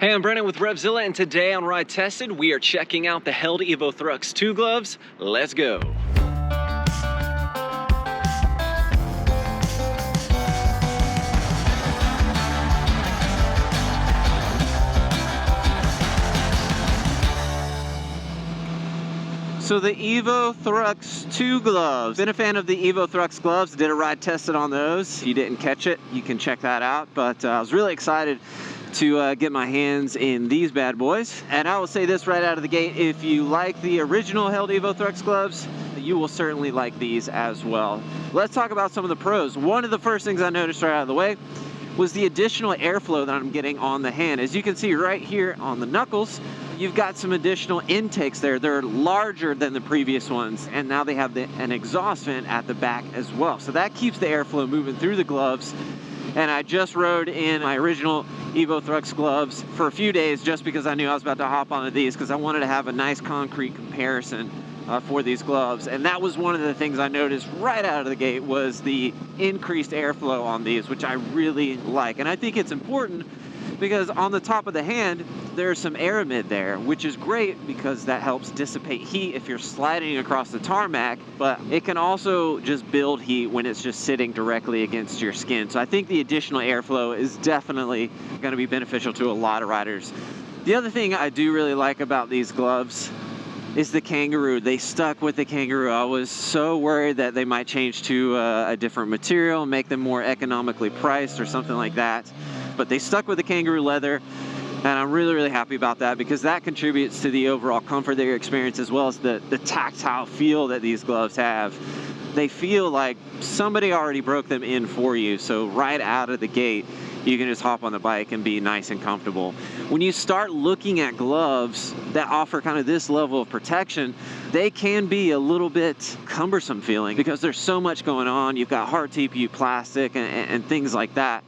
Hey, I'm Brennan with RevZilla, and today on Ride Tested, we are checking out the Held Evo-Thrux II Gloves. Let's go. So the Evo-Thrux II Gloves. Been a fan of the Evo-Thrux gloves. Did a ride tested on those. If you didn't catch it, you can check that out. But I was really excited to get my hands in these bad boys. And I will say this right out of the gate, if you like the original Held Evo-Thrux gloves, you will certainly like these as well. Let's talk about some of the pros. One of the first things I noticed right out of the way was the additional airflow that I'm getting on the hand. As you can see right here on the knuckles, you've got some additional intakes there. They're larger than the previous ones, and now they have an exhaust vent at the back as well. So that keeps the airflow moving through the gloves. And I just rode in my original Evo-Thrux gloves for a few days just because I knew I was about to hop onto these, because I wanted to have a nice concrete comparison for these gloves. And that was one of the things I noticed right out of the gate, was the increased airflow on these, which I really like. And I think it's important because on the top of the hand, there's some aramid there, which is great because that helps dissipate heat if you're sliding across the tarmac, but it can also just build heat when it's just sitting directly against your skin. So I think the additional airflow is definitely going to be beneficial to a lot of riders. The other thing I do really like about these gloves is the Kangaroo. They stuck with the Kangaroo. I was so worried that they might change to a different material, make them more economically priced or something like that. But they stuck with the Kangaroo Leather, and I'm really happy about that, because that contributes to the overall comfort that you experience, as well as the tactile feel that these gloves have. They feel like somebody already broke them in for you, so right out of the gate, you can just hop on the bike and be nice and comfortable. When you start looking at gloves that offer kind of this level of protection, they can be a little bit cumbersome feeling because there's so much going on. You've got hard TPU plastic and things like that.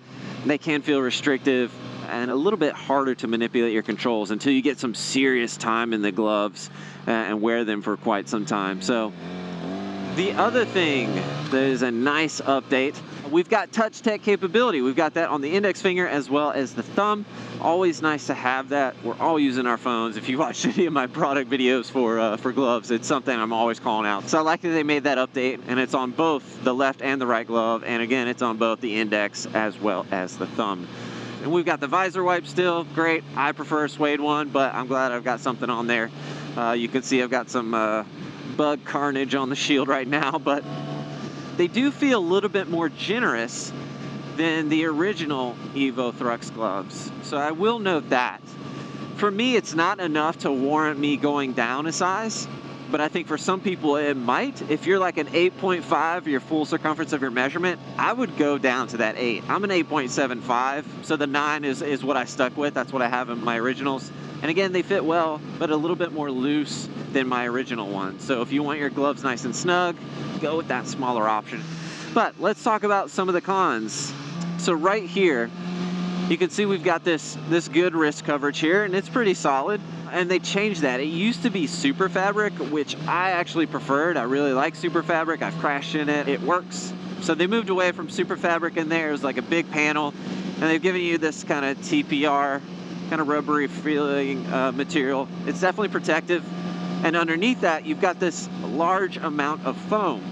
They can feel restrictive and a little bit harder to manipulate your controls until you get some serious time in the gloves and wear them for quite some time. So the other thing that is a nice update, we've got touch tech capability. We've got that on the index finger as well as the thumb. Always nice to have that. We're all using our phones. If you watch any of my product videos for gloves, it's something I'm always calling out. So I like that they made that update, and it's on both the left and the right glove. And again, it's on both the index as well as the thumb. And we've got the visor wipe still. Great. I prefer a suede one, but I'm glad I've got something on there. You can see I've got some bug carnage on the shield right now, but they do feel a little bit more generous than the original Evo-Thrux gloves. So I will note that. For me, it's not enough to warrant me going down a size, but I think for some people it might. If you're like an 8.5, your full circumference of your measurement, I would go down to that 8. I'm an 8.75, so the 9 is what I stuck with. That's what I have in my originals. And again, they fit well, but a little bit more loose than my original one. So if you want your gloves nice and snug, go with that smaller option. But let's talk about some of the cons. So right here, you can see we've got this good wrist coverage here, and it's pretty solid. And they changed that. It used to be super fabric, which I actually preferred. I really like super fabric. I've crashed in it. It works. So they moved away from super fabric in there. It was like a big panel, and they've given you this kind of TPR, kind of rubbery feeling material. It's definitely protective. And underneath that, you've got this large amount of foam.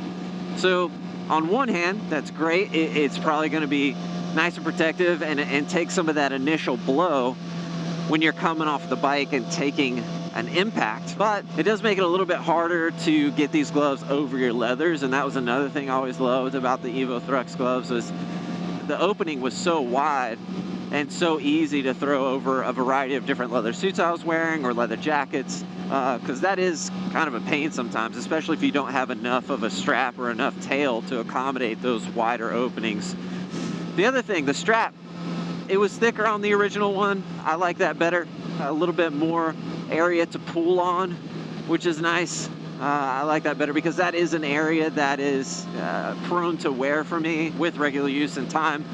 So on one hand, that's great. It's probably going to be nice and protective and take some of that initial blow when you're coming off the bike and taking an impact. But it does make it a little bit harder to get these gloves over your leathers, and that was another thing I always loved about the Evo-Thrux gloves, was the opening was so wide and so easy to throw over a variety of different leather suits I was wearing or leather jackets, because that is kind of a pain sometimes, especially if you don't have enough of a strap or enough tail to accommodate those wider openings. The other thing, the strap, it was thicker on the original one. I like that better. A little bit more area to pull on, which is nice. I like that better because that is an area that is prone to wear for me with regular use and time.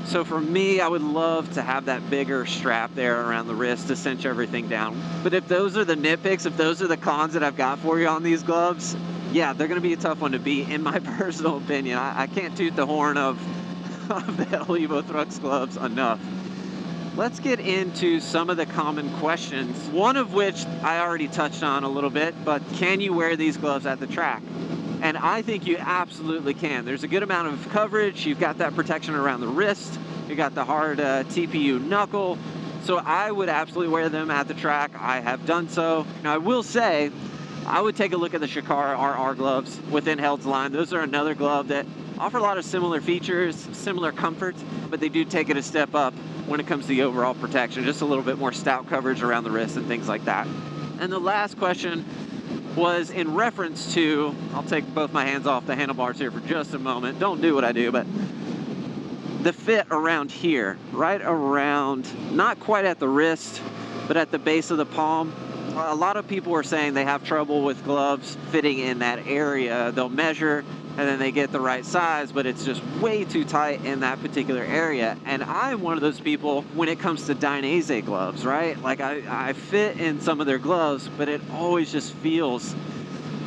So for me, I would love to have that bigger strap there around the wrist to cinch everything down. But if those are the nitpicks, if those are the cons that I've got for you on these gloves, yeah, they're going to be a tough one to beat, in my personal opinion. I can't toot the horn of the Held Evo-Thrux gloves enough. let's get into some of the common questions. One of which I already touched on a little bit, but can you wear these gloves at the track? And I think you absolutely can. There's a good amount of coverage. You've got that protection around the wrist. You got the hard TPU knuckle. So I would absolutely wear them at the track. I have done so. Now I will say, I would take a look at the Shikara RR gloves within Held's line. Those are another glove that offer a lot of similar features, similar comfort, but they do take it a step up when it comes to the overall protection. Just a little bit more stout coverage around the wrist and things like that. And the last question was in reference to, I'll take both my hands off the handlebars here for just a moment. Don't do what I do, but the fit around here, right around, not quite at the wrist, but at the base of the palm. A lot of people are saying they have trouble with gloves fitting in that area. They'll measure and then they get the right size, but it's just way too tight in that particular area. And I'm one of those people when it comes to Dainese gloves, right? Like I fit in some of their gloves, but it always just feels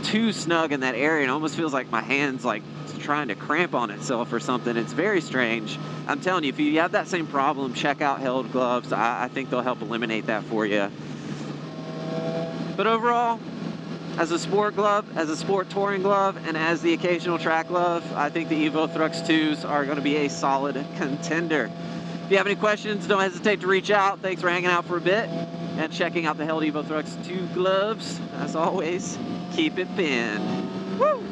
too snug in that area. It almost feels like my hand's like trying to cramp on itself or something. It's very strange. I'm telling you, if you have that same problem, check out Held gloves. I think they'll help eliminate that for you. But overall, as a sport glove, as a sport touring glove, and as the occasional track glove, I think the Evo-Thrux IIs are going to be a solid contender. If you have any questions, don't hesitate to reach out. Thanks for hanging out for a bit and checking out the Held Evo-Thrux II gloves. As always, keep it pinned. Woo!